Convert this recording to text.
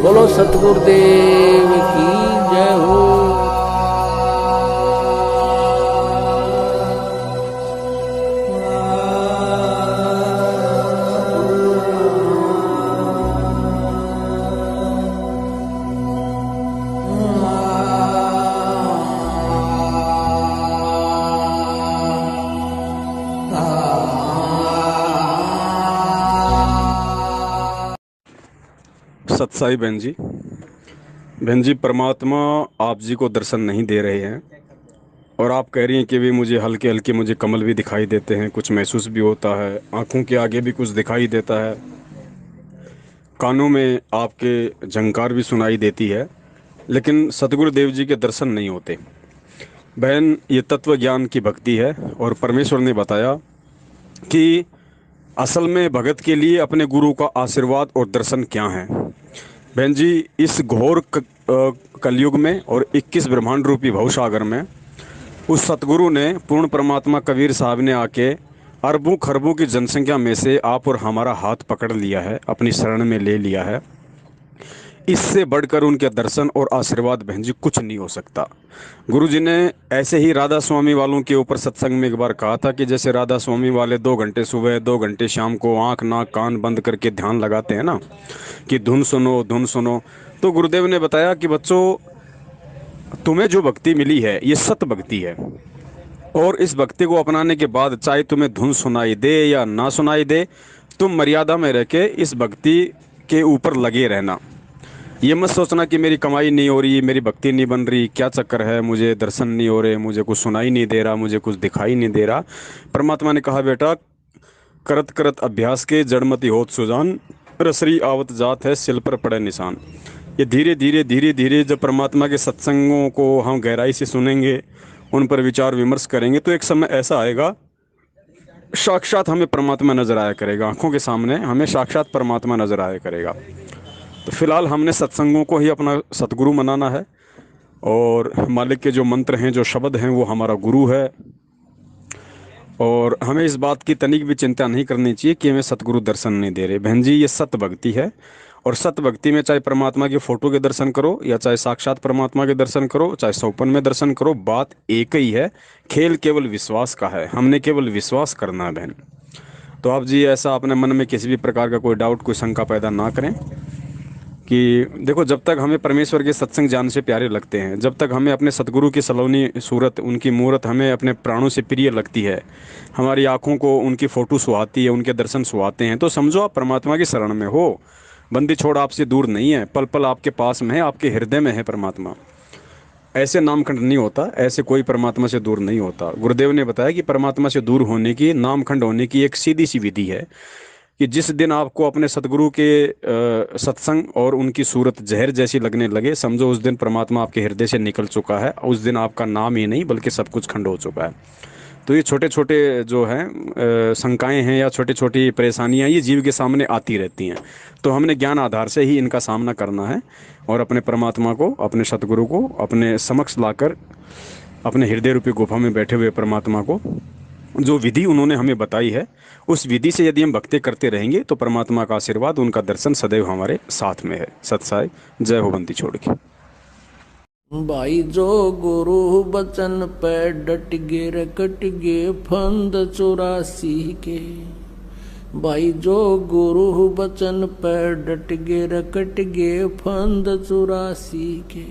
बोलो सतगुरुदेव की जय हो। सतसाई बहन जी परमात्मा आप जी को दर्शन नहीं दे रहे हैं और आप कह रही हैं कि भी मुझे हल्के हल्के मुझे कमल भी दिखाई देते हैं, कुछ महसूस भी होता है, आँखों के आगे भी कुछ दिखाई देता है, कानों में आपके झंकार भी सुनाई देती है, लेकिन सतगुरुदेव जी के दर्शन नहीं होते। बहन, ये तत्व ज्ञान की भक्ति है और परमेश्वर ने बताया कि असल में भगत के लिए अपने गुरु का आशीर्वाद और दर्शन क्या है। बहन जी, इस घोर कलयुग में और 21 ब्रह्मांड रूपी भवसागर में उस सतगुरु ने पूर्ण परमात्मा कबीर साहब ने आके अरबों खरबों की जनसंख्या में से आप और हमारा हाथ पकड़ लिया है, अपनी शरण में ले लिया है। इससे बढ़कर उनके दर्शन और आशीर्वाद बहन जी कुछ नहीं हो सकता। गुरु जी ने ऐसे ही राधा स्वामी वालों के ऊपर सत्संग में एक बार कहा था कि जैसे राधा स्वामी वाले 2 घंटे सुबह 2 घंटे शाम को आंख नाक कान बंद करके ध्यान लगाते हैं ना, कि धुन सुनो धुन सुनो, तो गुरुदेव ने बताया कि बच्चों, तुम्हें जो भक्ति मिली है ये सत भक्ति है, और इस भक्ति को अपनाने के बाद चाहे तुम्हें धुन सुनाई दे या ना सुनाई दे, तुम मर्यादा में रह के इस भक्ति के ऊपर लगे रहना। ये मत सोचना कि मेरी कमाई नहीं हो रही, मेरी भक्ति नहीं बन रही, क्या चक्कर है, मुझे दर्शन नहीं हो रहे, मुझे कुछ सुनाई नहीं दे रहा, मुझे कुछ दिखाई नहीं दे रहा। परमात्मा ने कहा, बेटा, करत करत अभ्यास के जड़मति होत सुजान, रसरी आवत जात है सिल पर पड़े निशान। ये धीरे धीरे जब परमात्मा के सत्संगों को हम गहराई से सुनेंगे, उन पर विचार विमर्श करेंगे, तो एक समय ऐसा आएगा साक्षात हमें परमात्मा नजर आया करेगा, आंखों के सामने हमें साक्षात परमात्मा नजर आया करेगा। तो फिलहाल हमने सत्संगों को ही अपना सतगुरु मनाना है, और मालिक के जो मंत्र हैं, जो शब्द हैं, वो हमारा गुरु है। और हमें इस बात की तनिक भी चिंता नहीं करनी चाहिए कि हमें सतगुरु दर्शन नहीं दे रहे। बहन जी, ये सत भक्ति है, और सत भक्ति में चाहे परमात्मा की फ़ोटो के दर्शन करो या चाहे साक्षात परमात्मा के दर्शन करो, चाहे सौपन में दर्शन करो, बात एक ही है। खेल केवल विश्वास का है, हमने केवल विश्वास करना है बहन। तो आप जी ऐसा अपने मन में किसी भी प्रकार का कोई डाउट, कोई शंका पैदा ना करें कि देखो, जब तक हमें परमेश्वर के सत्संग जान से प्यारे लगते हैं, जब तक हमें अपने सतगुरु की सलोनी सूरत, उनकी मूरत हमें अपने प्राणों से प्रिय लगती है, हमारी आंखों को उनकी फ़ोटो सुहाती है, उनके दर्शन सुहाते हैं, तो समझो आप परमात्मा की शरण में हो। बंदी छोड़ आपसे दूर नहीं है, पल पल आपके पास में है, आपके हृदय में है परमात्मा। ऐसे नामखंड नहीं होता, ऐसे कोई परमात्मा से दूर नहीं होता। गुरुदेव ने बताया कि परमात्मा से दूर होने की, नामखंड होने की एक सीधी सी विधि है कि जिस दिन आपको अपने सतगुरु के सत्संग और उनकी सूरत जहर जैसी लगने लगे, समझो उस दिन परमात्मा आपके हृदय से निकल चुका है। उस दिन आपका नाम ही नहीं बल्कि सब कुछ खंड हो चुका है। तो ये छोटे छोटे जो हैं शंकाएं हैं या छोटी छोटी परेशानियां, ये जीव के सामने आती रहती हैं। तो हमने ज्ञान आधार से ही इनका सामना करना है, और अपने परमात्मा को, अपने सतगुरु को अपने समक्ष लाकर, अपने हृदय रूपी गुफा में बैठे हुए परमात्मा को, जो विधि उन्होंने हमें बताई है, उस विधि से यदि हम भक्ति करते रहेंगे तो परमात्मा का आशीर्वाद, उनका दर्शन सदैव हमारे साथ में है। सतसाई, जय हो बंदी छोड़ के। भाई जो गुरु बचन पे डट गे रे कट गे फंद 84 के। भाई जो गुरु बचन पे डट गे रे कट गे फंद 84 के।